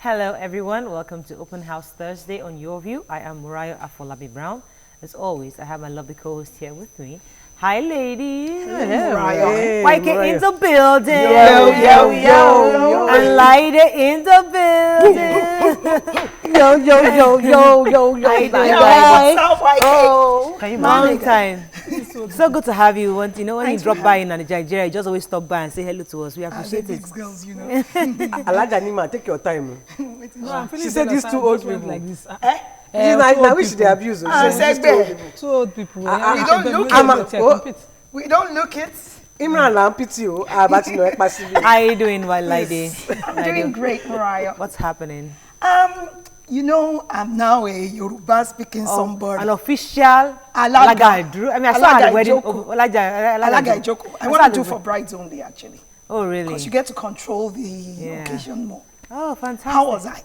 Hello, everyone. Welcome to Open House Thursday on Your View. I am Muriah Afolabi Brown. As always, I have my lovely co-host here with me. Hi, ladies. Hello, Muriah. Hey, Mike in the building. Yo. And Lyda in the building. Yo. Can you long time. So good to have you. When you drop by in Nigeria, you just always stop by and say hello to us. We appreciate it. Girls, you know. Alajanima, take your time. She said these two old people. Like this. I wish they abuse us. Two old people. We don't look it. We don't look it. Imran Lampitio, How are you doing, Lady? Doing great, Muriah. What's happening? You know, I'm now a Yoruba speaking somebody. An official Alaga. I mean, I saw at the wedding. Alaga Ijoko. I want to do for brides only, actually. Oh, really? Because you get to control the occasion more. Oh, fantastic. How was I?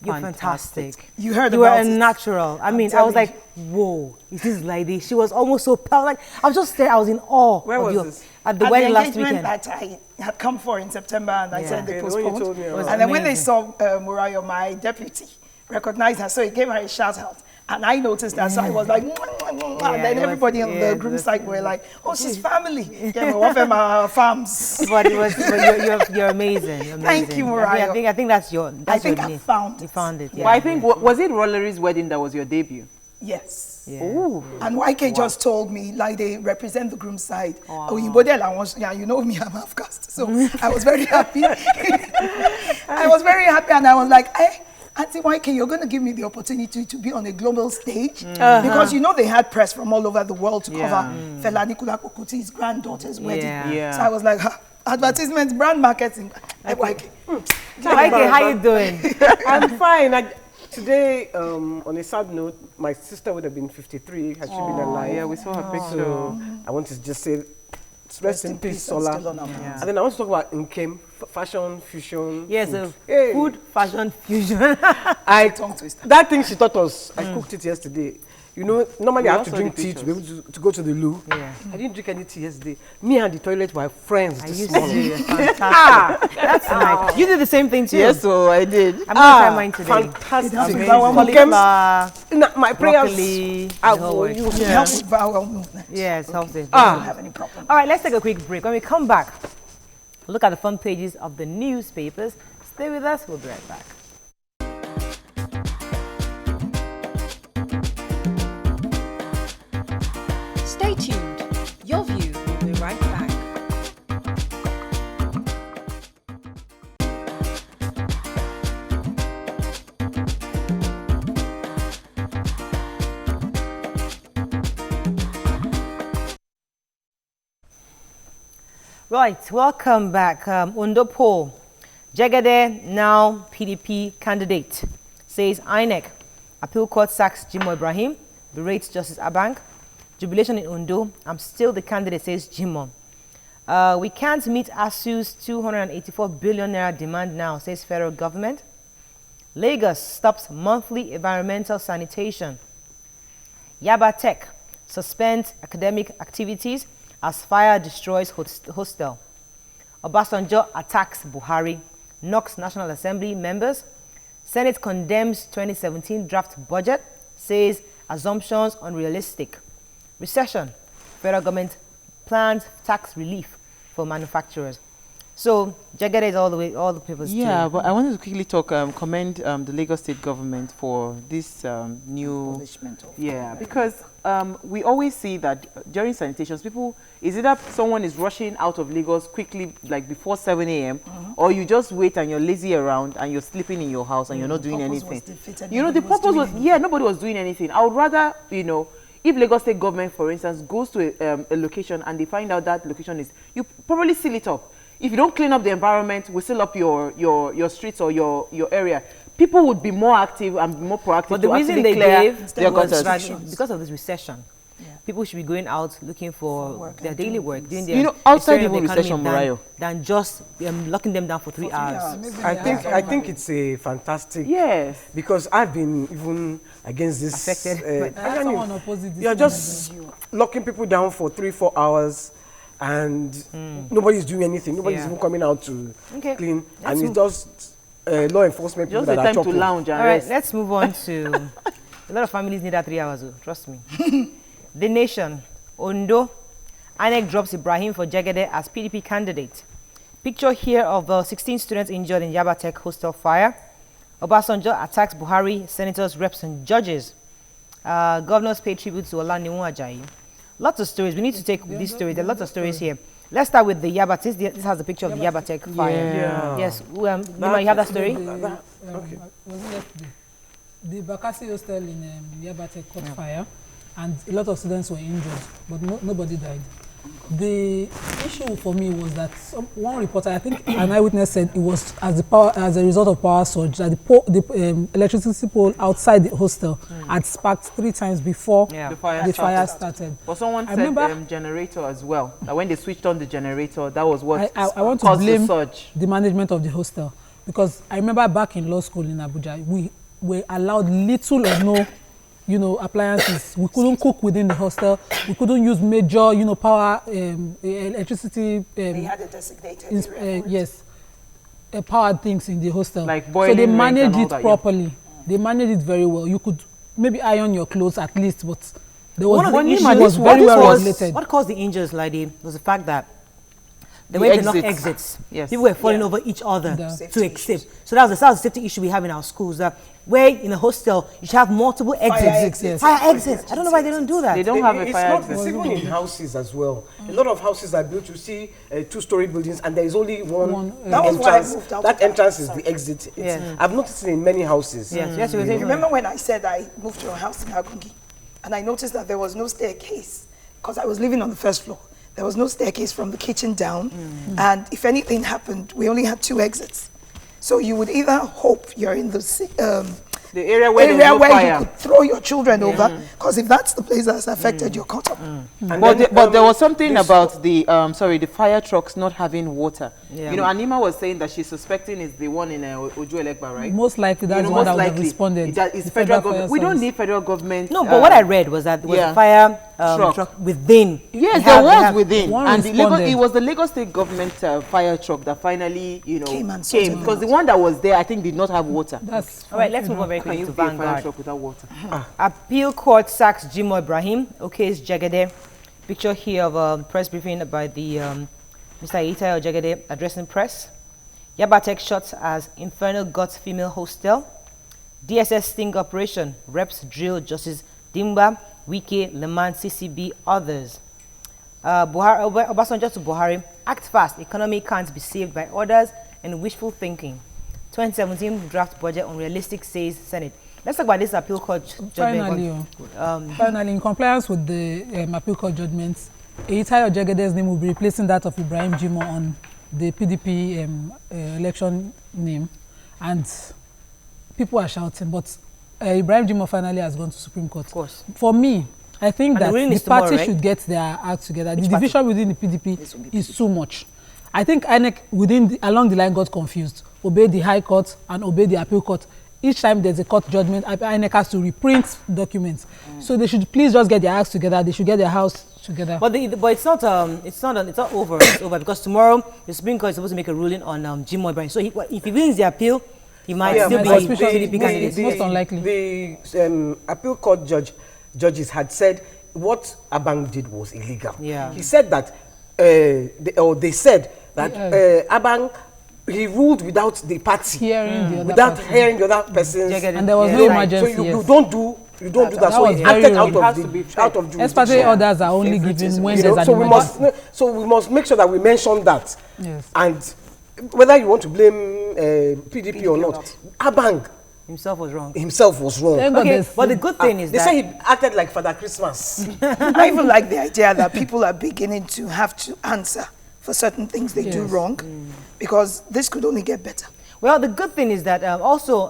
You're fantastic. You heard you about it. You were a natural. I mean, I was like, whoa, is this lady? She was almost so proud. Like, I was just there. I was in awe. Where was this? At the wedding last weekend. That I had come for in September, and I said they postponed. And then amazing. when they saw Muriah, my deputy, recognized her, so he gave her a shout out. And I noticed that, so I was like, and then everybody on the groom side were like, oh, she's family. Yeah, one of my farms. But you're amazing. Thank you, Muriah. I think that's your. I think I found it. You found it. Yeah. Well, I think was it Rollery's wedding that was your debut? Yes. Yeah. Ooh. And YK just told me, like, they represent the groom side. Wow. Oh, you know me, I'm half caste. So I was very happy. I was very happy, and I was like, hey, Auntie YK, you're going to give me the opportunity to be on a global stage. Because, you know, they had press from all over the world to cover Fela Nicola Kuti's granddaughter's wedding. Yeah. So I was like, advertisements, brand marketing. YK. YK, how you doing? I'm fine. Today, on a sad note, my sister would have been 53 had she been alive. Yeah, we saw her picture. So I want to just say, rest in peace, Sola. Yeah. And then I want to talk about Nkem, fashion, fusion. Yes, food. Food, fashion, fusion. Tongue twister. That thing she taught us, I cooked it yesterday. You know, normally I have to also drink the tea to be able to go to the loo. Yeah. I didn't drink any tea yesterday. Me and the toilet were friends I this used to morning. do it. Fantastic. That's nice. You did the same thing too. Yes, so I did. I'm gonna try mine today. Fantastic. Cauliflower, My prayers. broccoli, the whole works. You help with bowel movement. Yes, helps it. You don't have any problem. All right, let's take a quick break. When we come back, look at the front pages of the newspapers. Stay with us. We'll be right back. Stay tuned. Your View will be right back. Right, welcome back. Ondo poll. Jegede, now PDP candidate, says INEC. Appeal court sacks Jimo Ibrahim, berates Justice Abank. Jubilation in Ondo. I'm still the candidate, says Jimo. We can't meet ASU's 284 billion naira demand now, says federal government. Lagos stops monthly environmental sanitation. Yabatech suspends academic activities as fire destroys hostel. Obasanjo attacks Buhari, knocks National Assembly members. Senate condemns 2017 draft budget, says assumptions unrealistic. Recession, federal government plans tax relief for manufacturers. So Jagger is all the papers. Yeah, too. but I wanted to quickly commend the Lagos State government for this new. Yeah, because we always see that during sanitations, people is either someone is rushing out of Lagos quickly, like before 7 a.m., or you just wait and you're lazy around and you're sleeping in your house and you're not doing anything. You know, the purpose was nobody was doing anything. I would rather, you know, if Lagos State government, for instance, goes to a location and they find out that location is, you probably seal it up. If you don't clean up the environment, we seal up your streets or your area, people would be more active and more proactive. But the reason they gave was because of this recession. Yeah. People should be going out looking for their daily work, doing their outside even recession, Muriah, than just locking them down for 3 hours. I think it's a fantastic. Yes. Because I've been even against this. Affected. You're just locking people down for 3-4 hours. And nobody's doing anything. Nobody's even coming out to clean. And it's just law enforcement people Just a that are time to chopping. lounge and All right, rest. let's move on to a lot of families need that 3 hours, oh, trust me. The Nation, Ondo, INEC drops Ibrahim for Jegede as PDP candidate. Picture here of 16 students injured in Yabatech hostel fire. Obasanjo attacks Buhari, senators, reps, and judges. Governors pay tribute to Olaniwun Ajayi. Lots of stories. We need to take these stories. There are lots of stories here. Let's start with the Yabatech. This has a picture of the Yabatech fire. Yeah. Yes. Nima, you have that story? Okay. Was it yesterday? The Bakassi hostel in Yabatech caught fire, and a lot of students were injured, but nobody died. The issue for me was that one reporter, I think an eyewitness said it was as a result of power surge that the electricity pole outside the hostel had sparked 3 times before Yeah. The fire the started. fire started. But someone I said remember- generator as well. That when they switched on the generator, that was what I want to caused the blame surge. the management of the hostel, because I remember back in law school in Abuja, we were allowed little or no, appliances. We couldn't cook within the hostel. We couldn't use major, power, electricity. They had a designated area. Yes, powered things in the hostel. Like so boiling they rings managed and all it that, yeah. properly. They managed it very well. You could maybe iron your clothes at least, but there was One of the it issues was very well regulated. What caused the injuries, Lady, was the fact that there The weren't enough exits. exits. Yes. People were falling over each other Yeah. to escape. So that was the safety issue we have in our schools. Where in a hostel, you should have multiple exits. exits, yes. Fire exits. I don't know why they don't do that. They don't have a It's fire not, exit. it's even in houses as well. A lot of houses are built, you see 2-story buildings, and there is only one That was why I entrance. moved out That of entrance that is house. the exit. Yeah. I've noticed it in many houses. Yes, yes, you were saying Remember when I said I moved to a house in Agungi, and I noticed that there was no staircase because I was living on the first floor. There was no staircase from the kitchen down, and if anything happened, we only had 2 exits. So you would either hope you're in the The area where area there was no where fire. you could throw your children over, because if that's the place that's affected, you're caught up. And But, then, but there was something this- about the the fire trucks not having water. Yeah. You know, Anima was saying that she's suspecting it's the one in Ojo Elekba, right? Most likely that's the one that would have responded. That is The federal fire government. We don't service. need federal government. No, but what I read was that there was yeah. a fire Truck. truck within. Yes, They there have- they was have- within, One and responded. it was the Lagos State government fire truck that finally, Came and sorted them because the one that was there, I think, did not have water. That's All right, let's move on very Can quickly you to be a fire Vanguard. truck without water? Appeal court sacks Jimo Ibrahim. Okays Jegede. Picture here of a press briefing by the Mr. Itayo Jegede addressing press. Yabatech shots as Infernal Guts female hostel. DSS sting operation. Reps drill Justice Dimba, Wike, Leman, CCB, others. Obasanjo to Buhari. Act fast. Economy can't be saved by orders and wishful thinking. 2017 draft budget unrealistic, says Senate. Let's talk about this appeal court judgment. Finally, in compliance with the appeal court judgments, Eitayo Jegede's name will be replacing that of Ibrahim Jimo on the PDP election name, and people are shouting, but Ibrahim Jimo finally has gone to Supreme Court. Of course. For me, I think And the that ruling the is tomorrow, party right? should get their act together. Which The party? division within the PDP is too much. I think INEC along the line got confused, obeyed the High Court and obeyed the Appeal Court. Each time there's a court judgment, INEC has to reprint documents. So they should please just get their acts together. They should get their house together. But it's not over. It's over because tomorrow the Supreme Court is supposed to make a ruling on Jimo Ibrahim. So if he wins the appeal, he might still be but PDP candidate. the- most unlikely. The appeal court judges had said what Abang did was illegal. Yeah. He said that, they said that Abang, he ruled without the party, Hearing the other without person. hearing the other person's. And there was no emergency. So you yes. don't do that. That So was he very acted wrong. out It has of to be the fair. out of Especially jurisdiction. orders are only given when You there's know, an so emergency. we must make sure that we mention that. Yes. And whether you want to blame PDP or not, Abang Himself was wrong. himself was wrong. Thank God Okay, there's- but the good thing is They that say he acted like Father Christmas. I even like the idea that people are beginning to have to answer for certain things they do Yes. wrong, because this could only get better. well, the good thing is that also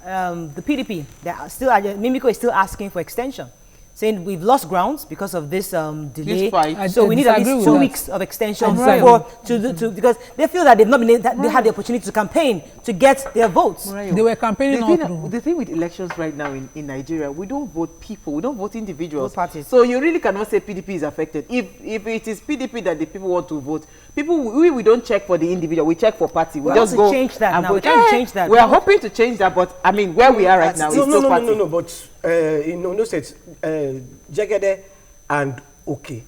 the PDP, Mimiko is still asking for extension. saying we've lost grounds because of this delay. fight. So we need at disagree least with 2 that. weeks of extension Right. because they feel that they've not been that they had the opportunity to campaign to get their votes. Right. They were campaigning all through. The thing with elections right now in Nigeria, we don't vote people, we don't vote individuals. Vote parties. So you really cannot say PDP is affected. If it is PDP that the people want to vote, we don't check for the individual, we check for party. We We're just also go change that and now. vote. We're trying to change that. We are hoping to change that, but I mean, where we are right now is still party. No, but in Ondo State, Jegede and Okay,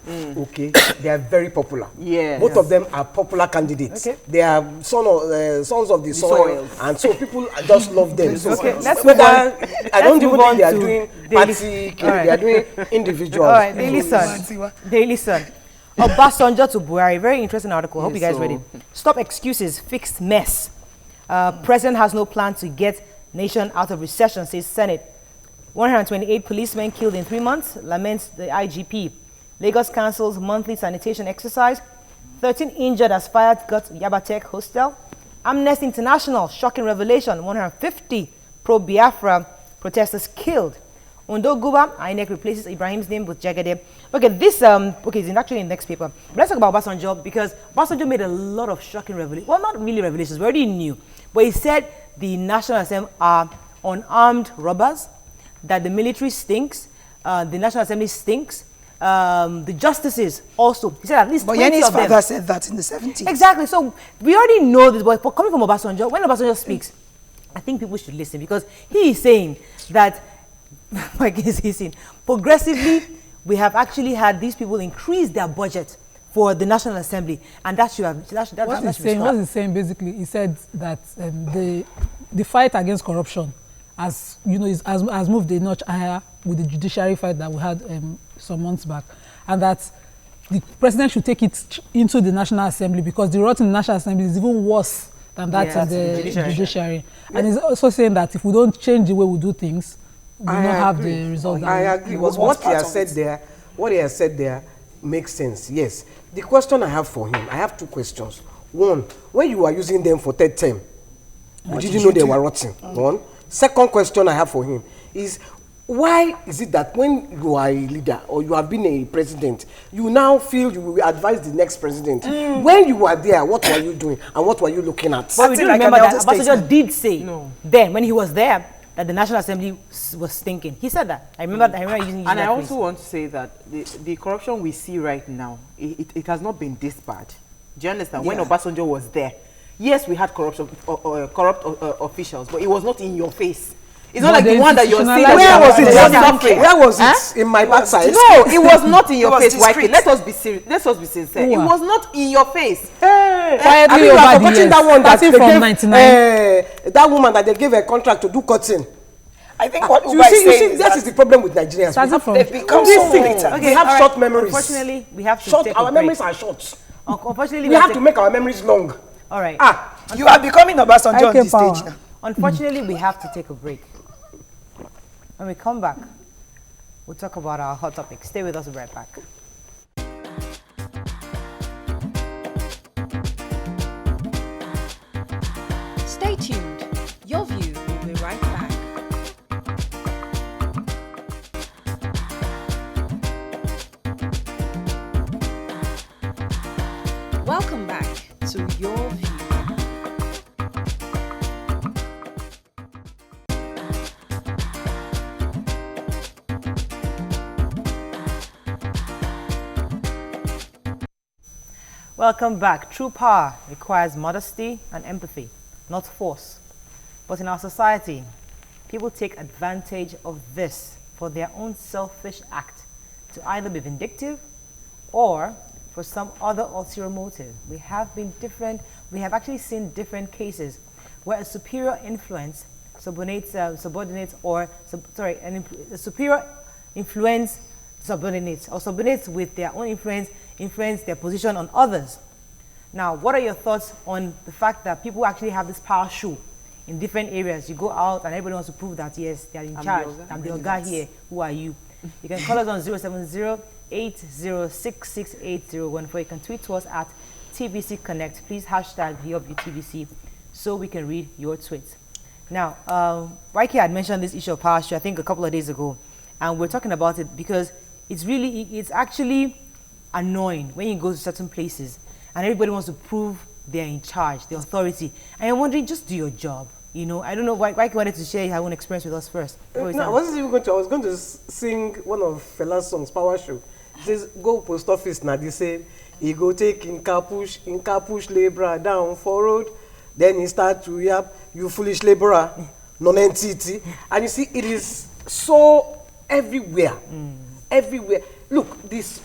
they are very popular. Yes. Both of them are popular candidates. Okay. They are sons of the soil, and so people just love them. So Okay, let's whether move on. I don't Let's even move on think they are to doing Daily- party, All right. they are doing individuals. All right, Daily Sun. Daily Sun. Obasanjo to Buhari. Very interesting article. Hope you guys read it. Stop excuses, fixed mess. President has no plan to get nation out of recession, says Senate. 128 policemen killed in 3 months, laments the IGP. Lagos cancels monthly sanitation exercise. 13 injured as fire got Yabatech hostel. Amnesty International, shocking revelation. 150 pro-Biafra protesters killed. Ondo Guba, INEC replaces Ibrahim's name with Jagade. Okay, this okay, it's actually in the next paper. But let's talk about Obasanjo because Obasanjo made a lot of shocking revelations. Well, not really revelations, we already knew. But he said the National Assembly are unarmed robbers, that the military stinks, the National Assembly stinks, the justices also. He said at least 20 Yeni's of them. father said that in the 70s. Exactly. So we already know this, but coming from Obasanjo, when Obasanjo speaks, I think people should listen because he is saying that progressively we have actually had these people increase their budget for the National Assembly, and that should have What he's saying basically, he said that the fight against corruption has moved a notch higher with the judiciary fight that we had some months back, and that the president should take it into the National Assembly because the rot in the National Assembly is even worse than that in the judiciary. And he's also saying that if we don't change the way we do things, we will not have the result. I agree. What he has said there makes sense. Yes. The question I have for him, I have 2 questions. One, when you are using them for third term, did you know they were rotting? One. Second question I have for him is, why is it that when you are a leader or you have been a president, you now feel you will advise the next president? When you were there, what were you doing and what were you looking at? But we do remember that Obasanjo did say then, when he was there, that the National Assembly was stinking. He said that. I remember using that And I phrase. also want to say that the corruption we see right now, it has not been this bad. Do you understand? When Obasanjo was there, yes, we had corrupt officials, but it was not in your face. It's not like the one that you're seeing. Where was it? Suffering. Where was it? In my backside? No, it was not in your was face, discreet. YK. Let us be serious. Let us be sincere. It was not in your face. Quietly you are over the forgetting years, that one that starting they from gave, 99. that woman that they gave a contract to do cutting. I think what You Uba is see, saying is that is the problem with Nigerians. Starting from they've become These so things, militant. we have all right. short memories. Unfortunately, we have to Short, take our a break. memories are short. Unfortunately, We have to make our memories long. All right. You are becoming Obasanjo on IK this power. stage now. Unfortunately, we have to take a break. When we come back, we'll talk about our hot topic. Stay with us, we'll be right back. Stay tuned. Your View will be right back. Welcome back to Your View. Welcome back. True power requires modesty and empathy, not force. But in our society, people take advantage of this for their own selfish act to either be vindictive or for some other ulterior motive. We have actually seen different cases where a superior influence subordinates a superior influence subordinates with their own influence their position on others. Now, what are your thoughts on the fact that people actually have this power show in different areas? You go out and everybody wants to prove that, yes, they are in charge. I'm the guy here. Who are you? You can call us on 070-8066-8014. You can tweet to us at TBC Connect. Please hashtag TBC so we can read your tweets. Now, YK had mentioned this issue of power show, I think a couple of days ago. And we're talking about it because it's actually annoying when you go to certain places and everybody wants to prove they're in charge, the authority. And you're wondering, just do your job. You know, I don't know why you wanted to share your own experience with us first. No, I was going to sing one of Fela's songs, Power Show. It says, go post office now, they say, he go take in car push laborer down for road. Then he start to yap, you foolish laborer, non-entity. And you see, it is so everywhere. Everywhere. Look, this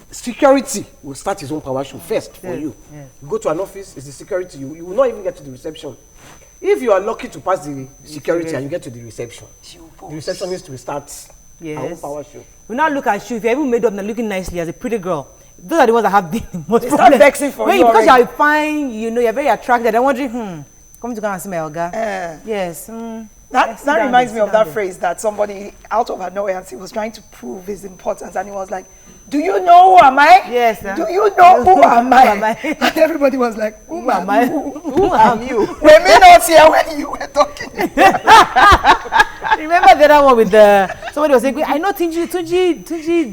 security will start his own power show first for you. Yes. You go to an office, it's the security. You will not even get to the reception. If you are lucky to pass the security and you get to the reception, the receptionist will start her own power show. We now look at you. If you're even made up and looking nicely as a pretty girl, those are the ones that have the most they start vexing for you because you're fine, you know, you're very attracted. I'm wondering, come to go and see my Oga. Yes. That reminds me of that phrase that somebody out of annoyance, he was trying to prove his importance, and he was like, do you know who am I? Yes. Do you know who am I? And everybody was like, who am I? Who am you? Were me not here when you were talking? Remember the other one with somebody was saying, I know Tunji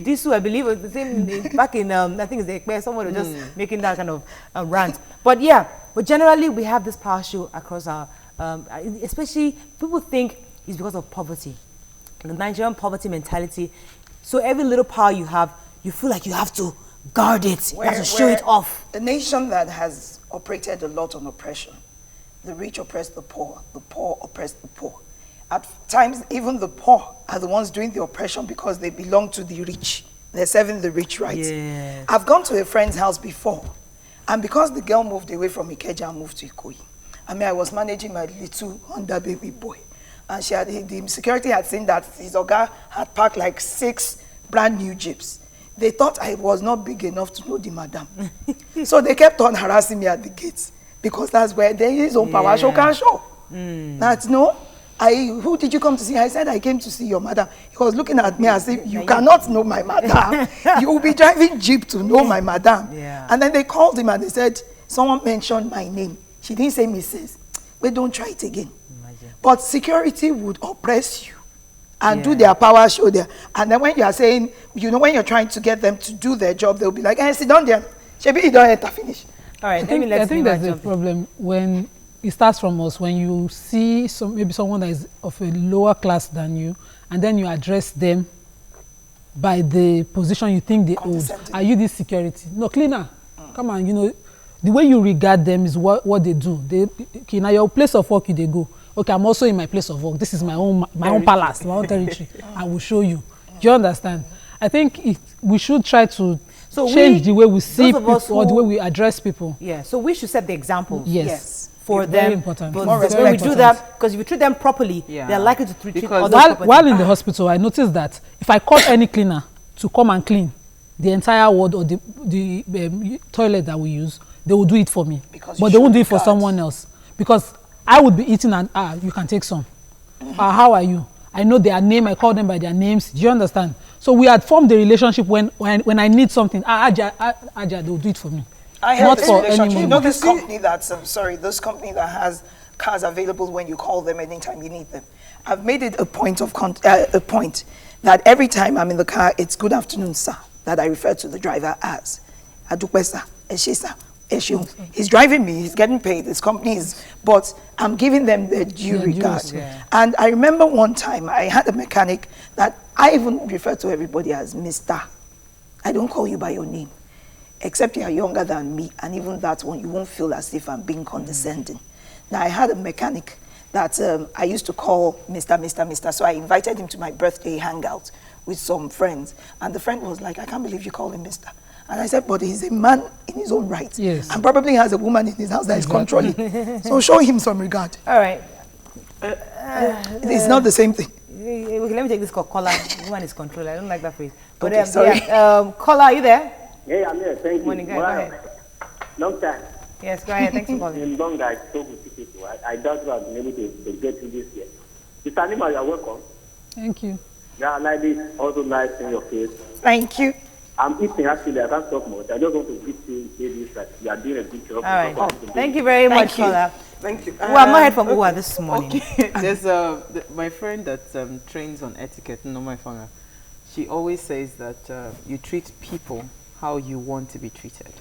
Disu, I believe, was the same back in, I think it's the someone was just making that kind of rant. But yeah, but generally we have this power show across our, especially people think it's because of poverty. The Nigerian poverty mentality. So every little power you have, you feel like you have to guard it, you have to show it off. A nation that has operated a lot on oppression. The rich oppress the poor oppress the poor. At times, even the poor are the ones doing the oppression because they belong to the rich. They're serving the rich, right? Yes. I've gone to a friend's house before, and because the girl moved away from Ikeja and moved to Ikoyi, I was managing my little under baby boy. And the security had seen that his Oga had parked like 6 brand new Jeeps. They thought I was not big enough to know the madam. So they kept on harassing me at the gates because that's where there is own power show can show. That's who did you come to see? I said, I came to see your madam. He was looking at me as if you cannot know my madam. You will be driving Jeep to know my madam. Yeah. And then they called him and they said, someone mentioned my name. She didn't say Mrs. But don't try it again. Imagine. But security would oppress you and do their power show there. And then when you are saying, you know, when you're trying to get them to do their job, they'll be like, sit down there. Shebi, you don't enter finish. All right, I think there's a problem when it starts from us. When you see maybe someone that is of a lower class than you, and then you address them by the position you think they hold. Are you this security? No, cleaner. Come on, you know, the way you regard them is what they do. Okay, now your place of work, they go. Okay, I'm also in my place of work. This is my own palace, my own territory. I will show you. Do you understand? I think we should try to change the way we see people or the way we address people. Yeah, so we should set the example. Yes. For it's them. Very important. But when we do that, because if you treat them properly, they're likely to treat others properly. While in the hospital, I noticed that if I call any cleaner to come and clean the entire ward or the toilet that we use, they will do it for me. But they won't do it for someone else. Because I would be eating and, you can take some. How are you? I know their name, I call them by their names. Do you understand? So we had formed a relationship when I need something, Aja, they will do it for me. I have this relationship. You know this company that's, this company that has cars available when you call them anytime you need them. I've made it a point that every time I'm in the car, it's good afternoon, sir, that I refer to the driver as. Adukwe, sir, he's driving me, he's getting paid, his company is, but I'm giving them the due regard. And I remember one time I had a mechanic that I even refer to everybody as Mr. I don't call you by your name, except you are younger than me, and even that one, you won't feel as if I'm being condescending. Now, I had a mechanic that I used to call Mr. So I invited him to my birthday hangout with some friends, and the friend was like, I can't believe you call him Mr. And I said, but he's a man in his own right. Yes. And probably has a woman in his house that is controlling. So show him some regard. All right. It's not the same thing. Let me take this call. Caller. Woman is controlling. I don't like that phrase. But okay, sorry. Caller, are you there? Yeah, I'm here. Thank you. Morning, go ahead. Long time. Yes, go ahead. Thanks for calling. In long, I spoke with the people. I doubt you have been able to get through this year. Mr. Anima, you are welcome. Thank you. Yeah, I like this. Also nice in your face. Thank you. I'm eating actually. I can't talk much. I just want to greet you, ladies, that you are doing a good job. All right. Thank you very much for that. Thank you. Well, I'm not heard from Uwa this morning. Okay. There's my friend that trains on etiquette, no my father. she always says that you treat people how you want to be treated.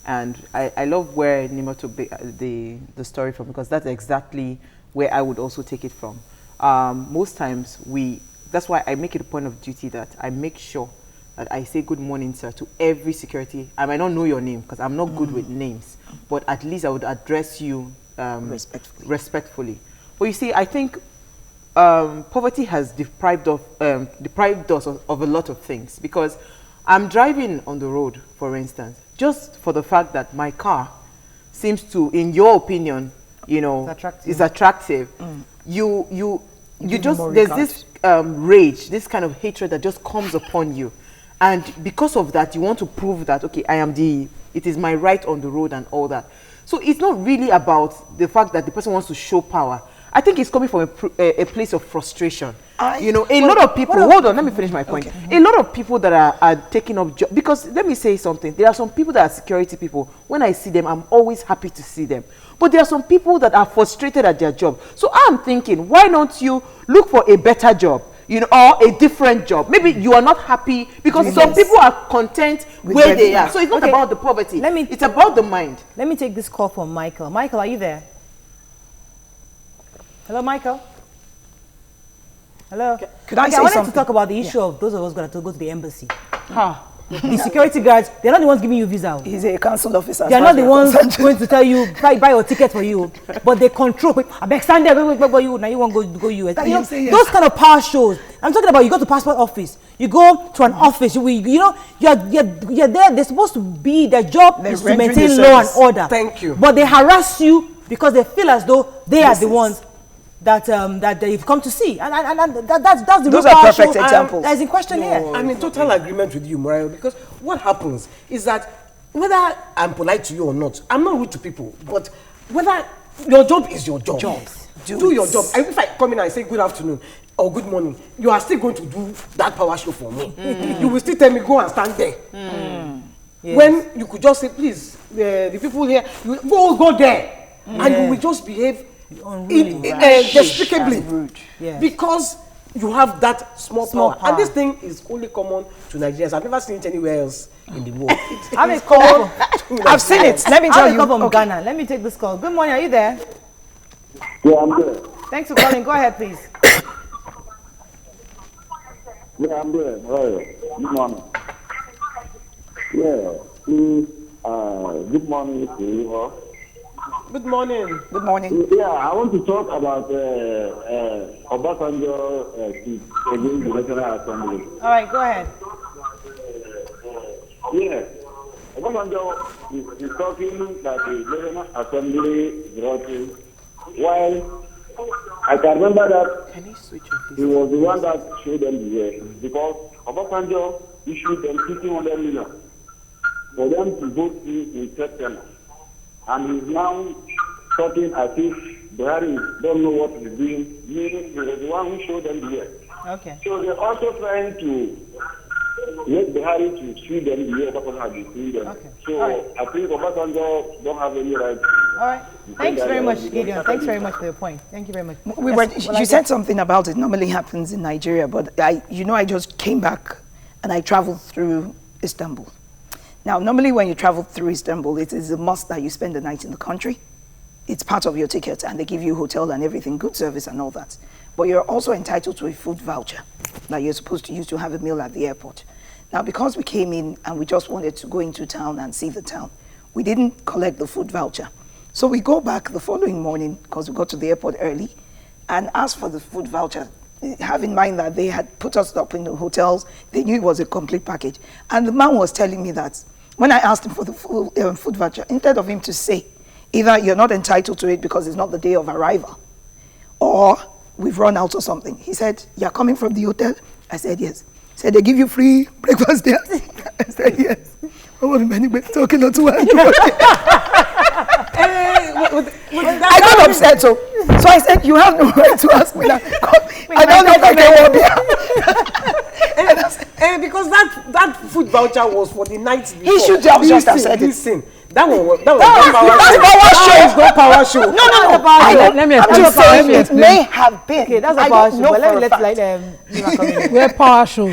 And I love where Nima took the story from, because that's exactly where I would also take it from. Most times that's why I make it a point of duty that I make sure that I say good morning, sir, to every security. I might not know your name because I'm not good with names, but at least I would address you respectfully. But you see, I think poverty has deprived us of a lot of things, because I'm driving on the road, for instance, just for the fact that my car seems to, in your opinion, you know, is attractive. There's this rage, this kind of hatred that just comes upon you. And because of that, you want to prove that, okay, it is my right on the road and all that. So it's not really about the fact that the person wants to show power. I think it's coming from a place of frustration. You know, a lot of people, hold on, let me finish my point. Okay. A lot of people that are taking up jobs, because let me say something, there are some people that are security people. When I see them, I'm always happy to see them. But there are some people that are frustrated at their job. So I'm thinking, why don't you look for a better job? You know, or a different job. Maybe you are not happy because some people are content where they are. So it's not about the poverty. It's about the mind. Let me take this call from Michael. Michael, are you there? Hello, Michael. Hello. Could I say wanted something? to talk about the issue of those of us going to go to the embassy. The security guards, they're not the ones giving you visa. He's a council officer. They're not the ones going to tell you, buy your ticket for you. But they control. I beg, stand there, wait, you. Now you want to go US. You know, those kind of power shows. I'm talking about, you go to passport office. You go to an office. You know, you're there. They're supposed to be, their job is to maintain law and order. Thank you. But they harass you because they feel as though they are the ones that they've come to see, and that's the those are perfect examples. That's in question here. I'm in total agreement with you, Muriel, because what happens is that whether I'm polite to you or not, I'm not rude to people, but whether your job is your job, do your job. And if I come in and say good afternoon or good morning, you are still going to do that power show for me. You will still tell me go and stand there. Yes. When you could just say, please, the people here, you go there, and you will just behave despicably, because you have that small power. And this thing is only common to Nigerians. I've never seen it anywhere else in the world. I've seen it. Let me tell you. From Ghana. Let me take this call. Good morning. Are you there? Yeah, I'm there. Thanks for calling. Go ahead, please. Yeah, I'm there. Good morning. Yeah, please. Good morning to you all. Good morning. Good morning. Yeah, I want to talk about Obasanjo against the National Assembly. All right, go ahead. Yeah, Obasanjo is talking that the National Assembly is rotting, while I can remember that he was the one that showed them the way, because Obasanjo issued them 1,500 million for them to vote in September. And he's now talking as if Buhari don't know what he's doing, meaning he was the one who showed them the way. Okay. So they're also trying to get Buhari to see them the way Obasanjo has been seeing them. Okay. So I think Obasanjo don't have any right to. All right. Thanks very much, Gideon. Thanks very much for your point. Thank you very much. You said something about it normally happens in Nigeria, but I just came back and I traveled through Istanbul. Now, normally when you travel through Istanbul, it is a must that you spend the night in the country. It's part of your ticket, and they give you hotel and everything, good service and all that. But you're also entitled to a food voucher that you're supposed to use to have a meal at the airport. Now, because we came in and we just wanted to go into town and see the town, we didn't collect the food voucher. So we go back the following morning, because we got to the airport early, and asked for the food voucher. Have in mind that they had put us up in the hotels. They knew it was a complete package. And the man was telling me that when I asked him for the full food voucher, instead of him to say, either you're not entitled to it because it's not the day of arrival, or we've run out or something. He said, you're coming from the hotel? I said, yes. He said, they give you free breakfast there? I said, yes. I want many talking not to I got upset, so I said, you have no right to ask me that. I don't know if I can because that food voucher was for the night before. He should just have said it. Listen, that was power show. No. Let me I'm just saying it may have been. Okay, that's a power show. But let me let We're power show.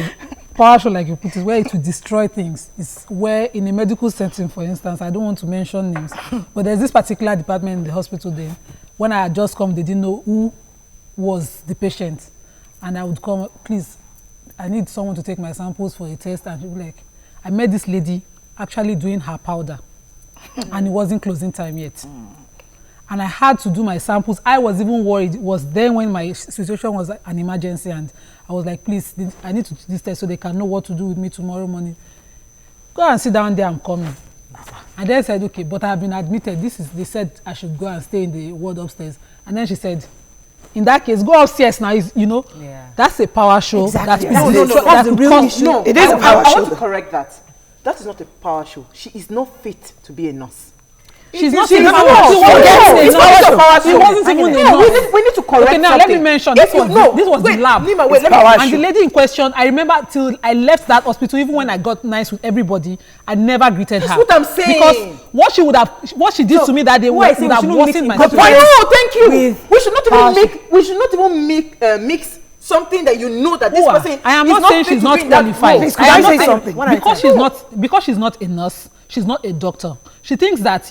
power show, like you put it, where it will destroy things, is where in a medical setting, for instance, I don't want to mention names, but there's this particular department in the hospital there. When I had just come, they didn't know who was the patient, and I would come, please, I need someone to take my samples for a test, and she'd be like, I met this lady actually doing her powder, and it wasn't closing time yet. And I had to do my samples. I was even worried. It was then when my situation was an emergency, and I was like, please, I need to do this test so they can know what to do with me tomorrow morning. Go and sit down there, I'm coming. And then I said, okay, but I've been admitted. They said I should go and stay in the ward upstairs. And then she said, in that case, go upstairs now. That's a power show. Exactly. That's the real issue. No, it is a power show. I want to correct that. That is not a power show. She is not fit to be a nurse. She's not She even wasn't even a nurse. We need to correct okay, now something. let me mention, this was the lab. Nima, wait, and the lady in question, I remember till I left that hospital, even when I got nice with everybody, I never greeted her. That's what I'm saying. Because what she did to me that day would have worsened my situation. No, thank you. We should not even mix something that you know that this person. I am not saying she's not qualified. I am not saying something. Because she's not a nurse, she's not a doctor. She thinks that,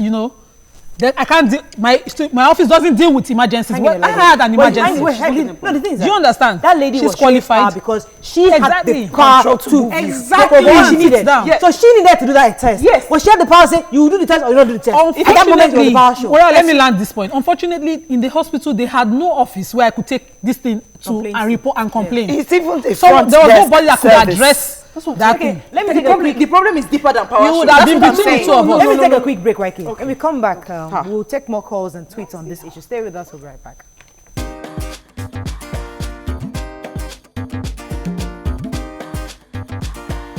that I can't deal, my office doesn't deal with emergencies. I had an emergency. No, the thing is do you understand? That lady was qualified because she had the power to move exactly what she needed. Yes. So she needed to do that test. Yes. But she had the power to say, you will do the test or you don't do the test. At that moment, it was the power show. Well, let me land this point. Unfortunately, in the hospital, they had no office where I could take this thing to and report and complain. It's even a so there was nobody that could address that thing. Let me the problem is deeper than power. You would have been between the two of us. Let me take a quick break, Waiki. When we come back, we'll take more calls and tweets on this issue. Stay with us. We'll be right back.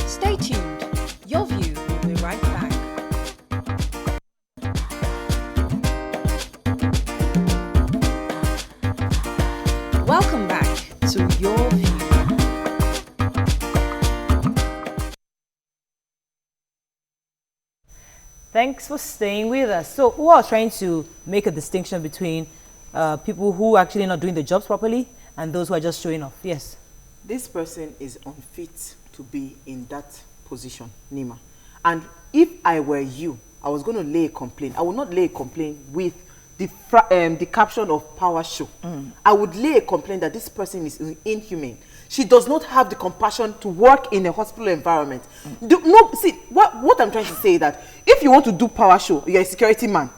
Stay tuned. Your view will be right back. Welcome back to Your View. Thanks for staying with us. So we are trying to make a distinction between people who are actually not doing the jobs properly and those who are just showing off. Yes. This person is unfit to be in that position, Nima. And if I were you, I was going to lay a complaint. I would not lay a complaint with the caption of power show. I would lay a complaint that this person is inhumane. She does not have the compassion to work in a hospital environment. What I'm trying to say is that if you want to do power show, you're a security man.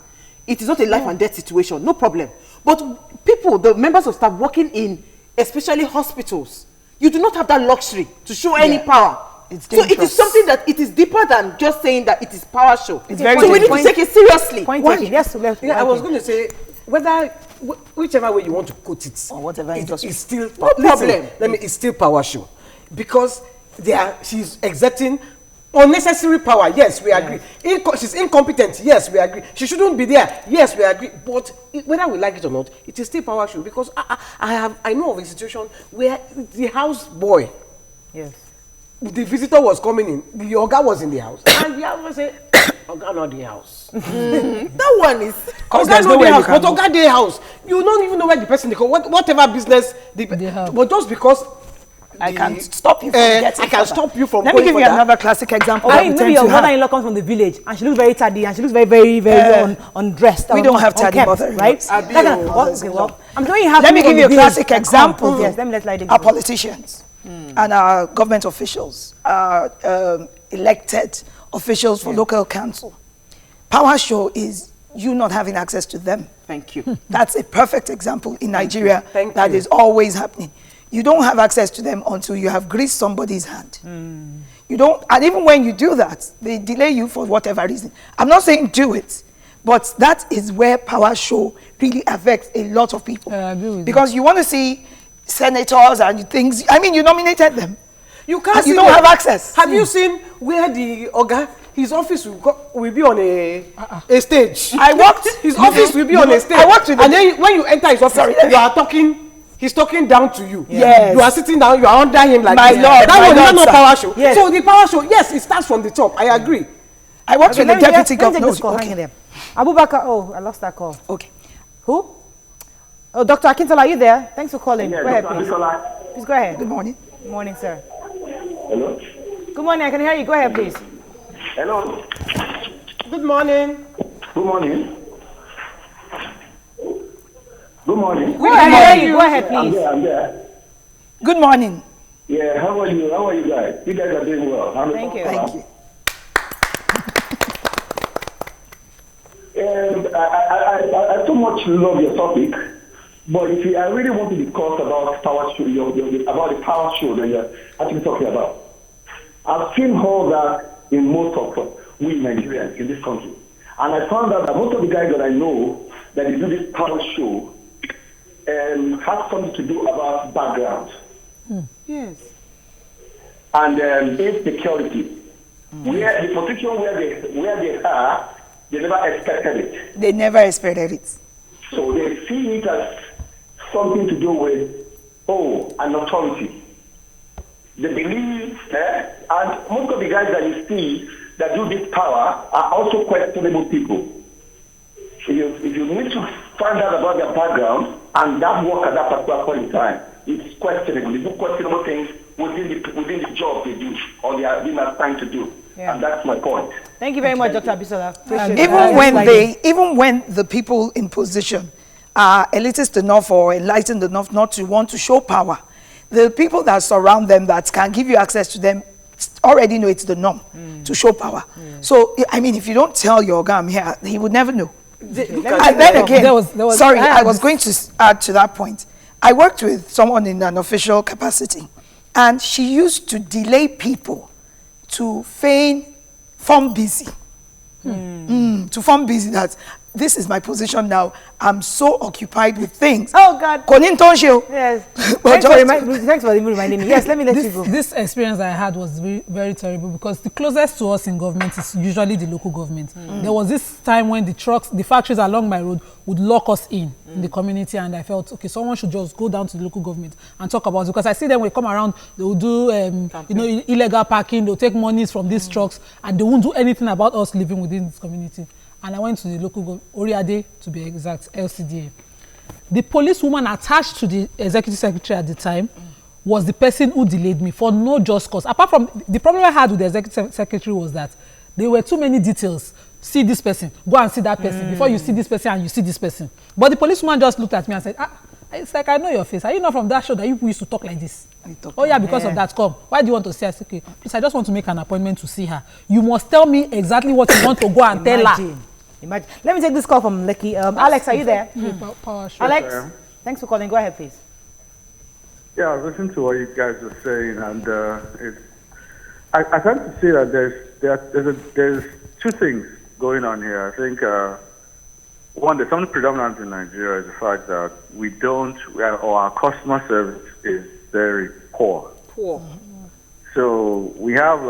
It is not a life and death situation, no problem. But people, the members of staff working in, especially hospitals, you do not have that luxury to show any power. So it is something that it is deeper than just saying that it is power show. It's very so we need to take it seriously. Yes, I was going to say, whichever way you want to put it, or whatever it's still no problem. It's still power show, because she's exerting unnecessary power. Yes, we agree. She's incompetent. Yes, we agree. She shouldn't be there. Yes, we agree. But whether we like it or not, it is still power show, because I know of a situation where the house boy, the visitor was coming in, the Oga was in the house, and the house was saying, Oga not the house. That one is Oga not the house, but Oga the house. You don't even know where the person they go, whatever business they have. But just because I can stop you from getting I can stop you from Let me give you another classic example. Maybe your mother-in-law comes from the village and she looks very tidy and she looks very, very, very undressed. We don't have tidy mother-in-law, right? I'm sure you have. Let me give you a classic example. Yes, let me let's light our politicians and our government officials, elected officials for local council. Power show is you not having access to them. Thank you. That's a perfect example in Nigeria that is always happening. You don't have access to them until you have greased somebody's hand. You don't, and even when you do that, they delay you for whatever reason. I'm not saying do it, but that is where power show really affects a lot of people. I agree with because you want to see senators and things. I mean, you nominated them. You can't. You don't have access. Have you seen where the Oga, his office will be on a stage? I worked. His office will be on a stage. I worked with. And then when you enter his office, you are talking. He's talking down to you. Yes. You are sitting down. You are under him like my this. lord. That was not power show. Yes. So the power show, yes, it starts from the top. I agree. I worked with the deputy governor. Okay. Abubakar. Oh, I lost that call. Okay. Who? Oh, Dr. Akintola, are you there? Thanks for calling. Yes, go ahead, Dr. please. Akintola. Please go ahead. Good morning. Good morning, sir. Hello? Good morning, I can hear you. Go ahead, please. Hello? Good morning. Good morning. Good morning. We can hear you. Go ahead, I'm please. there, I'm there. Good morning. Yeah, how are you? How are you guys? You guys are doing well. Thank you. Thank you. I so much love your topic, but if you, I really want to discuss about power show, about the power show that you're actually talking about. I've seen all that in most of we Nigerians in this country, and I found out that most of the guys that I know that they do this power show have something to do about background. Yes. And insecurity. Where the position where they are, they never expected it. They never expected it. So they see it as something to do with, an authority. They believe, and most of the guys that you see that do this power are also questionable people. If you need to find out about their background and that work at that particular point in time, it's questionable. They do questionable things within the job they do or they are being assigned to do. Yeah. And that's my point. Thank you very much, Dr. Abisola. Appreciate Even when the people in position are elitist enough or enlightened enough not to want to show power, the people that surround them that can give you access to them already know it's the norm to show power. So, I mean, if you don't tell your guy I'm here, he would never know. And then again, I was going to add to that point. I worked with someone in an official capacity, and she used to delay people to form busy. To form busy that this is my position now. I'm so occupied with things. Oh, God. Yes. Thanks for reminding me. Yes, let me let you go. This experience I had was very, very terrible because the closest to us in government is usually the local government. There was this time when the factories along my road would lock us in the community, and I felt, okay, someone should just go down to the local government and talk about it, because I see them when they come around, they will do illegal parking, they'll take monies from these trucks, and they won't do anything about us living within this community. And I went to the local government, Oriade to be exact, LCDA. The policewoman attached to the executive secretary at the time was the person who delayed me for no just cause. Apart from the problem I had with the executive secretary was that there were too many details. See this person, go and see that person, before you see this person and you see this person. But the policewoman just looked at me and said, it's like, I know your face. Are you not from that show that you used to talk like this? Oh yeah, because of that, come. Why do you want to see her? I said, okay, please, I just want to make an appointment to see her. You must tell me exactly what you want to go and tell her. Imagine. Let me take this call from Lekki. Alex, are you there? Alex, thanks for calling. Go ahead, please. Yeah, I was listening to what you guys were saying, and I tend to see that there's two things going on here. I think one, there's something predominant in Nigeria is the fact that our customer service is very poor. So we have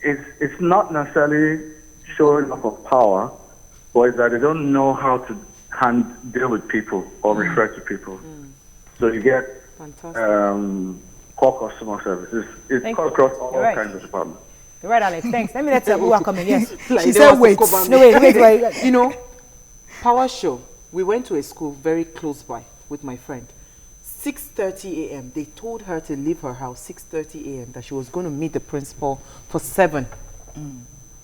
it's not necessarily showing off of power, but it's that they don't know how to deal with people or refer to people. So you get poor customer service. It's across all kinds of departments. You're right, Alex. Thanks. Let me let Abuwa come in. Yes. She said, wait. No, wait. You know, power show. We went to a school very close by with my friend. 6:30 a.m. They told her to leave her house 6:30 a.m. that she was going to meet the principal for 7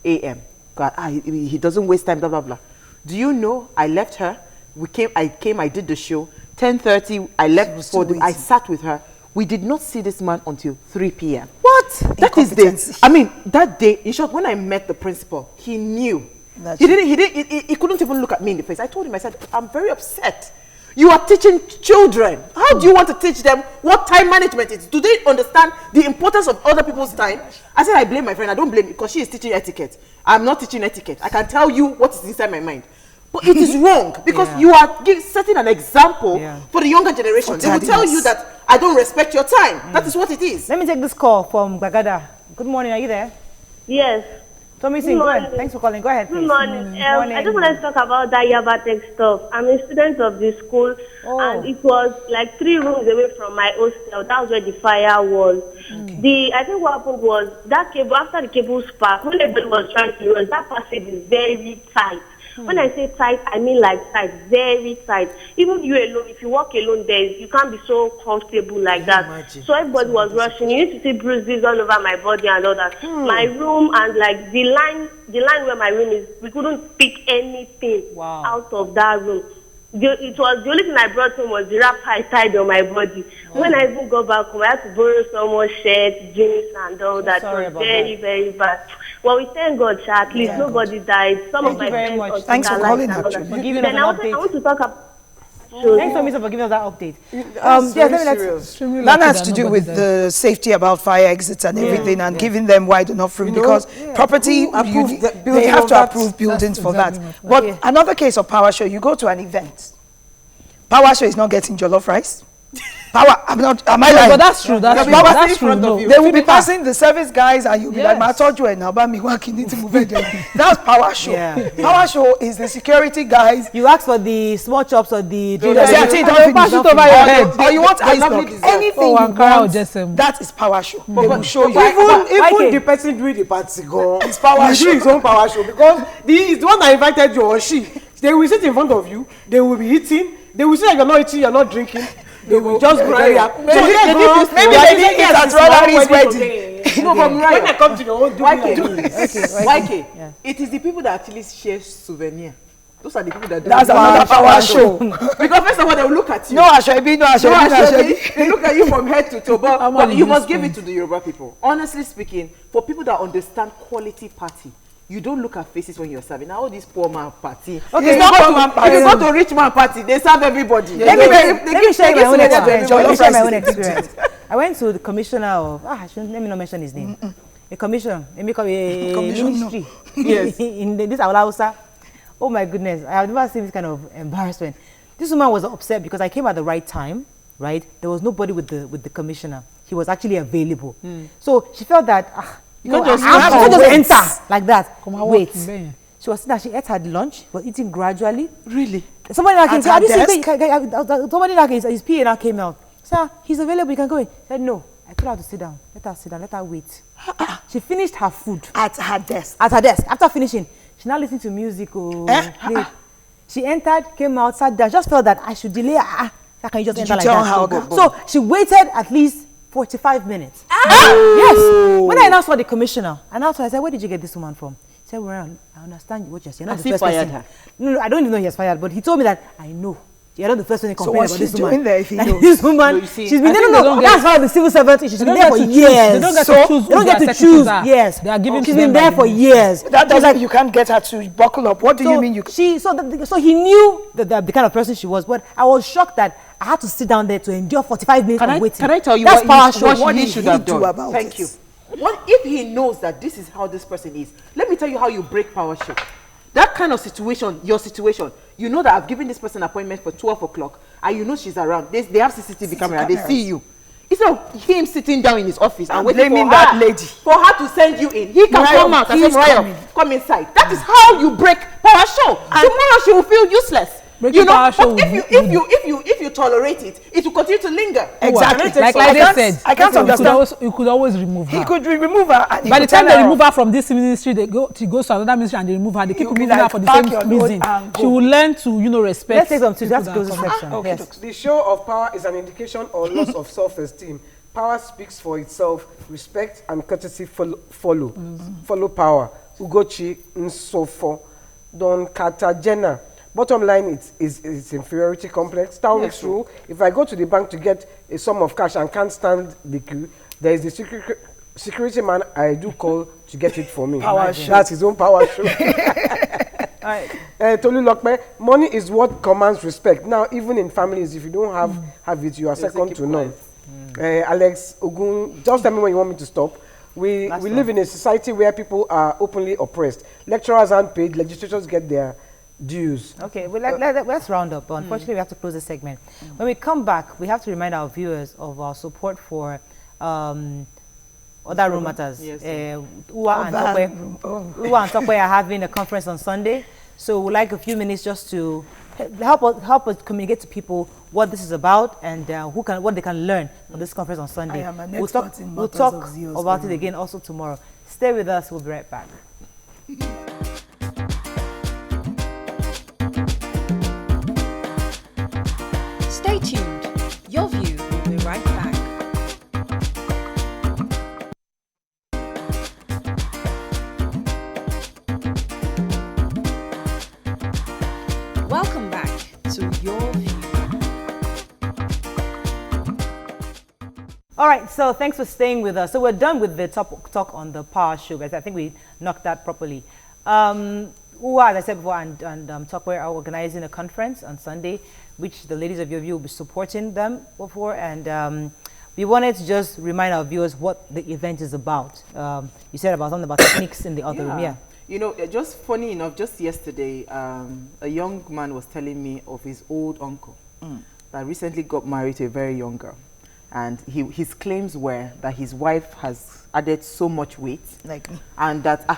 a.m. God, he doesn't waste time, blah, blah, blah. Do you know, I left her. I did the show. 10:30, I left I sat with her. We did not see this man until 3 p.m. What? That is that day, in short, when I met the principal, he knew. He couldn't even look at me in the face. I told him, I said, I'm very upset. You are teaching children. How do you want to teach them what time management is? Do they understand the importance of other people's time? I said, I blame my friend. I don't blame you because she is teaching etiquette. I'm not teaching etiquette. I can tell you what is inside my mind. But it is wrong because you are setting an example for the younger generation. They will tell you that I don't respect your time. That is what it is. Let me take this call from Bagada. Good morning. Are you there? Yes. Tommy Singh, go ahead. Thanks for calling. Go ahead, please. Good morning. I just wanted to talk about that Yabatech stuff. I'm a student of the school, and it was like 3 rooms away from my hostel. That was where the fire was. I think what happened was that cable, after the cable spark, when everybody was trying to use, that passage is very tight. When I say tight, I mean like tight, very tight. Even you alone, if you walk alone there, you can't be so comfortable like that. Imagine. So everybody was rushing. You used to see bruises all over my body and all that. My room and like the line where my room is, we couldn't pick anything out of that room. It was the only thing I brought home was the wrap I tied on my body. When I even got back home, I had to borrow someone's shirt, jeans, and all that. It was very, very bad. Well, we thank God, at least nobody died. Some of my friends much. Thanks for calling, for giving us Then an I update. want to talk about. Thanks for giving us that update. That has to do with the safety about fire exits and everything, and giving them wide enough room, because property, they have to approve buildings for that. But another case of power show, you go to an event. Power show is not getting jollof rice. Power, am I lying? But that's true. That's true. No. They will be passing the service guys, and you'll be like, I told you, and now me working need to move it. That's power show. Power show is the security guys. You ask for the small chops or the pass it over your head. Or you want ice block. Anything you want, that is power show. They will show you. Even the person doing the party go, it's power show. His own power show, because the one that invited you or she, they will sit in front of you. They will be eating. They will say that you're not eating, you're not drinking. They will just go there. Maybe they didn't eat at Roderick's wedding. No, but when I come to your own, YK, it is the people that actually share souvenir. Those are the people that do. That's another power show. Because first of all, they will look at you. No Ashebi. They look at you from head to toe. But you must give it to the Yoruba people. Honestly speaking, for people that understand quality party, you don't look at faces when you're serving. Now all this poor man party. Okay, it's not poor man party. If you go to rich man party, they serve everybody. Let me share my own experience. I went to the commissioner of, let me not mention his name. A commissioner, a ministry. Yes. In this Hausa. Oh my goodness, I have never seen this kind of embarrassment. This woman was upset because I came at the right time, right? There was nobody with the commissioner. He was actually available. So she felt that, you can't just enter like that. Wait. She was sitting there, she ate her lunch, was eating gradually. Really? Somebody like somebody like his PA now came out. Sir, he's available, you can go in. He said, no. I told her to sit down. Let her sit down, let her wait. She finished her food. At her desk. After finishing, she now listened to music. She entered, came out, sat down, just felt that I should delay. How can you just enter like that? So she waited at least 45 minutes. Yes. When I now saw the commissioner, I said, where did you get this woman from? He said, well, I understand what you're saying. You're not the first person. No, I don't even know he has fired, but he told me that I know. You're not the first one to complain about this woman. There if he knows? This woman, she's been that's how the civil servant is. She's been there for years. They don't get to choose. They don't get to choose. Yes. They are giving. She's been there for years. That doesn't mean you can't get her to buckle up. What do you mean you? So he knew that the kind of person she was, but I was shocked that I had to sit down there to endure 45 minutes of waiting. Can I tell you what he should have done? About Thank you. What if he knows that this is how this person is? Let me tell you how you break power show. That kind of situation, your situation, you know that I've given this person an appointment for 12 o'clock and you know she's around. They have CCTV camera, they see you. Instead of him sitting down in his office and waiting for that lady, for her to send you in, he can come out and say, come inside. That is how you break power show. And tomorrow she will feel useless. You know, but if you tolerate it, it will continue to linger. Exactly. Like they said, I can't understand. You could always remove her. He could remove her. And by the time they remove her from this ministry, she goes to another ministry and they remove her. They keep removing her for the same reason. She will learn to, respect. Let's take some to that closing section. Okay. Yes. The show of power is an indication or loss of self-esteem. Power speaks for itself. Respect and courtesy follow. Follow power. Ugochi Nsofo Don Cartagena. Bottom line, it's inferiority complex. Town's rule, if I go to the bank to get a sum of cash and can't stand the queue, there is the security man I do call to get it for me. That's his own power show. Tolu Lokme, money is what commands respect. Now, even in families, if you don't have it, you are second to none. Alex Ogun, just tell me when you want me to stop. We live in a society where people are openly oppressed. Lecturers aren't paid, legislators get their dues. Okay, well, let's round up. Unfortunately, we have to close the segment. When we come back, we have to remind our viewers of our support for other room matters. Yes. Uwa and Tokwe are having a conference on Sunday, so we'd like a few minutes just to help us communicate to people what this is about and what they can learn from this conference on Sunday. We'll talk about it again also tomorrow. Stay with us. We'll be right back. Stay tuned. Your View will be right back. Welcome back to Your View. All right, so thanks for staying with us. So we're done with the talk on the power show, guys. I think we knocked that properly. UWA, as I said before, and Talkware are organizing a conference on Sunday, which the ladies of Your View will be supporting them for. And we wanted to just remind our viewers what the event is about. You said about something about techniques in the other room, yeah. You know, just funny enough, just yesterday, a young man was telling me of his old uncle that recently got married to a very young girl. And his claims were that his wife has added so much weight. Like me. And that,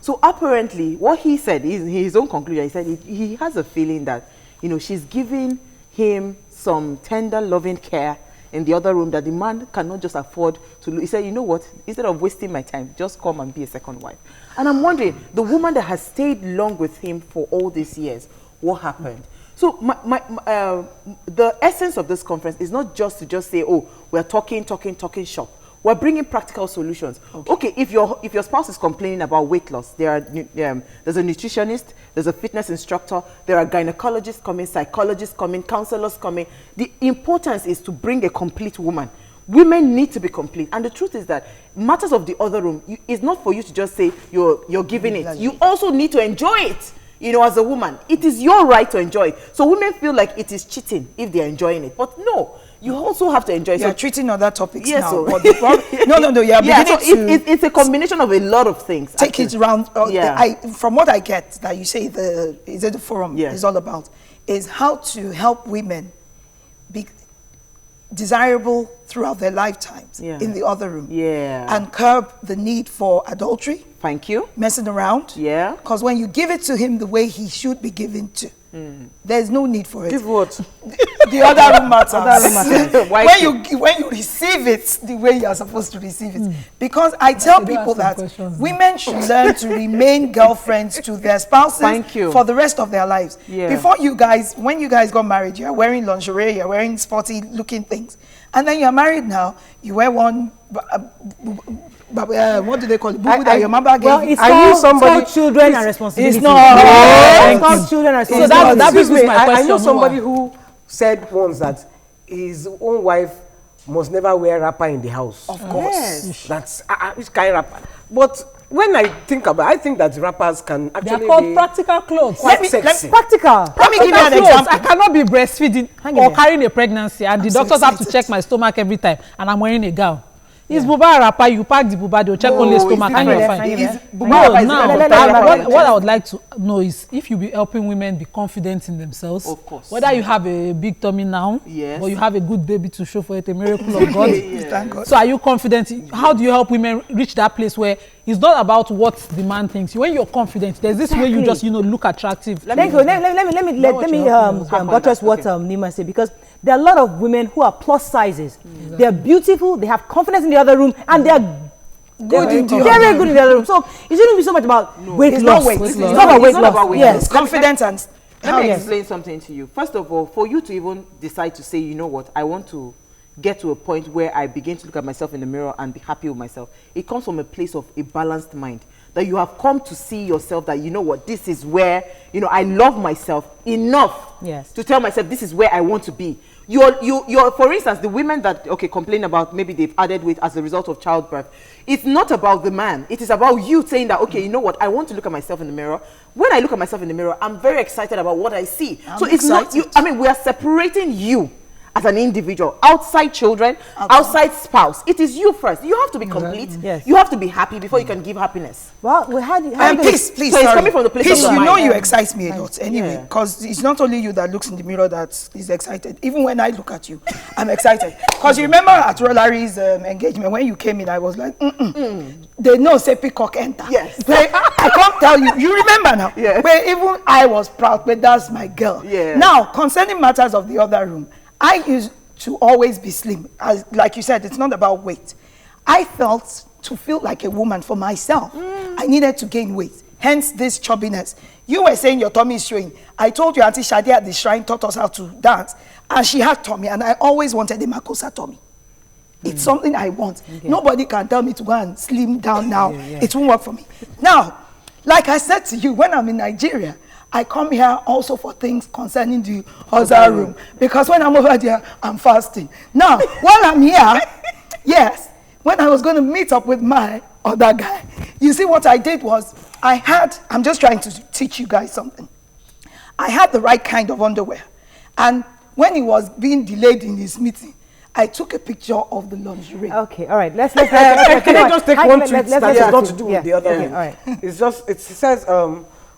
so apparently, what he said, his own conclusion, he said he has a feeling that, you know, she's giving him some tender, loving care in the other room that the man cannot just afford to lose. He said, you know what, instead of wasting my time, just come and be a second wife. And I'm wondering, the woman that has stayed long with him for all these years, what happened? So the essence of this conference is not just to just say, oh, we're talking shop. We're bringing practical solutions. Okay, if your spouse is complaining about weight loss, there's a nutritionist, there's a fitness instructor, there are gynecologists coming, psychologists coming, counselors coming. The importance is to bring a complete woman. Women need to be complete. And the truth is that matters of the other room, it's not for you to just say you're giving it. You also need to enjoy it. You know, as a woman, it is your right to enjoy it. So women feel like it is cheating if they're enjoying it. But no, you also have to enjoy it. You're treating other topics now. So no. It's a combination of a lot of things. Take it around. From what I get, that you say the forum is all about, is how to help women be desirable throughout their lifetimes in the other room. And curb the need for adultery. Thank you. Messing around. Because when you give it to him the way he should be given to, there's no need for it. Give what? The other room matters. when you receive it the way you're supposed to receive it. Because I tell people that women should learn to remain girlfriends to their spouses for the rest of their lives. Before when you guys got married, you're wearing lingerie, you're wearing sporty looking things. And then you're married now, you wear one, what do they call it? That your mother gave. Well, it's called children and responsibility. It's not. It's called children and responsibility. So that brings me my question. I know somebody who said once that his own wife must never wear wrapper in the house. Of course. That's which kind of wrapper. But when I think about it, I think that rappers can actually be called practical clothes. Practical. Let me give you an example. I cannot be breastfeeding or carrying a pregnancy and the doctors have to check my stomach every time and I'm wearing a gown. Is buba wrapper, you pack the buba, they'll check only stomach and you're fine. What I would like to know is if you be helping women be confident in themselves, of course. Whether you have a big tummy now, or you have a good baby to show for it, a miracle of God. Thank God. So are you confident? How do you help women reach that place where it's not about what the man thinks? When you're confident, there's this way you just look attractive. Let me buttress what Nima said, because there are a lot of women who are plus sizes. They're beautiful, they have confidence in the other room, and they're very good in the other room. So it shouldn't be so much about weight loss. It's not about weight loss. Yes, confidence and. Let me explain something to you. First of all, for you to even decide to say, you know what, I want to get to a point where I begin to look at myself in the mirror and be happy with myself, it comes from a place of a balanced mind. That you have come to see yourself that, you know what, this is where, I love myself enough to tell myself this is where I want to be. You're, for instance, the women that, complain about maybe they've added weight as a result of childbirth. It's not about the man. It is about you saying that, you know what, I want to look at myself in the mirror. When I look at myself in the mirror, I'm very excited about what I see. So it's not you. We are separating you as an individual, outside children, outside spouse. It is you first. You have to be complete. Yes. You have to be happy before you can give happiness. Well, we had please, so it's coming from the place of you know you excite me a lot anyway, because it's not only you that looks in the mirror that is excited. Even when I look at you, I'm excited. Because you remember at Rolari's engagement, when you came in, I was like, they know say peacock enter. Yes. But I can't tell you. You remember now? Yes. Where even I was proud, but that's my girl. Yeah. Now, concerning matters of the other room, I used to always be slim. Like you said, it's not about weight. I felt to feel like a woman for myself. I needed to gain weight. Hence this chubbiness. You were saying your tummy is showing. I told you Auntie Shadi at the shrine taught us how to dance. And she had tummy, and I always wanted a Makosa tummy. It's something I want. Okay. Nobody can tell me to go and slim down now. It won't work for me. Now, like I said to you, when I'm in Nigeria, I come here also for things concerning the hostel room. Because when I'm over there, I'm fasting. Now, while I'm here, yes, when I was going to meet up with my other guy, you see what I did was, I'm just trying to teach you guys something. I had the right kind of underwear. And when he was being delayed in his meeting, I took a picture of the lingerie. Okay, all right. Let's can I just take one tweet that has got to do with the other one? All right. It's just, it says,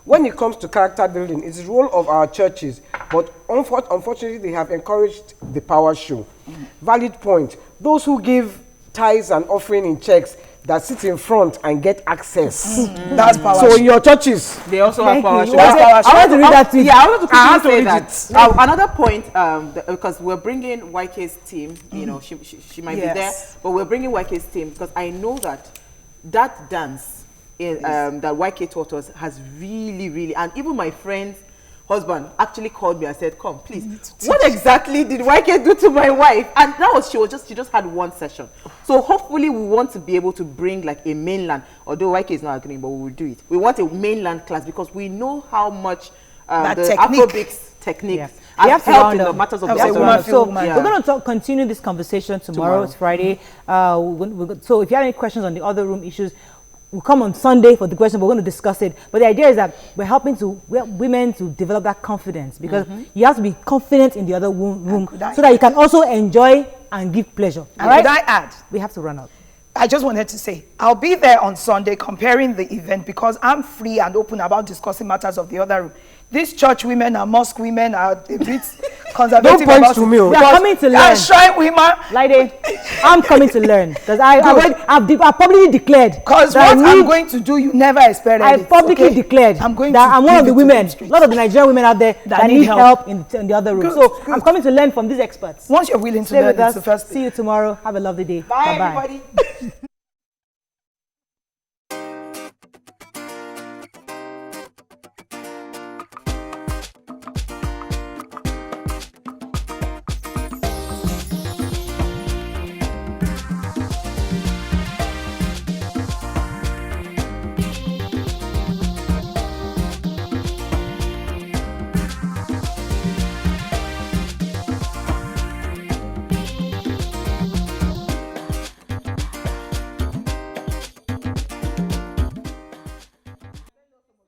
when it comes to character building, it's the role of our churches, but unfortunately, they have encouraged the power show. Valid point. Those who give tithes and offering in checks that sit in front and get access. That's power. So your churches, they also have power. I want to read that tweet. Yeah, I want to quickly say that. Another point, because we're bringing YK's team. You know, she might be there, but we're bringing YK's team because I know that dance that YK taught us has really, and even my friend's husband actually called me and said, "Come, please. What exactly did YK do to my wife?" And that was she just had one session. So hopefully we want to be able to bring like a mainland, although YK is not agreeing, but we will do it. We want a mainland class because we know how much the Afrobeats techniques have helped in the matters of the So we're going to continue this conversation tomorrow. It's Friday. So if you have any questions on the other room issues, we'll come on Sunday for the question. We're going to discuss it. But the idea is that we're helping women to develop that confidence, because you have to be confident in the other room so that you can also enjoy and give pleasure. And could I add? We have to run out. I just wanted to say, I'll be there on Sunday comparing the event because I'm free and open about discussing matters of the other room. These church women and mosque women are a bit conservative. Don't point to me. We are coming to learn. Shrine women. Lady, I'm coming to learn because I've publicly declared. Because what I'm going to do, you never expected. I publicly declared that I'm one of the women, a lot of the Nigerian women out there that need help in the other room. So I'm coming to learn from these experts. Once you're willing to learn, it's the first thing. See you tomorrow. Have a lovely day. Bye, everybody.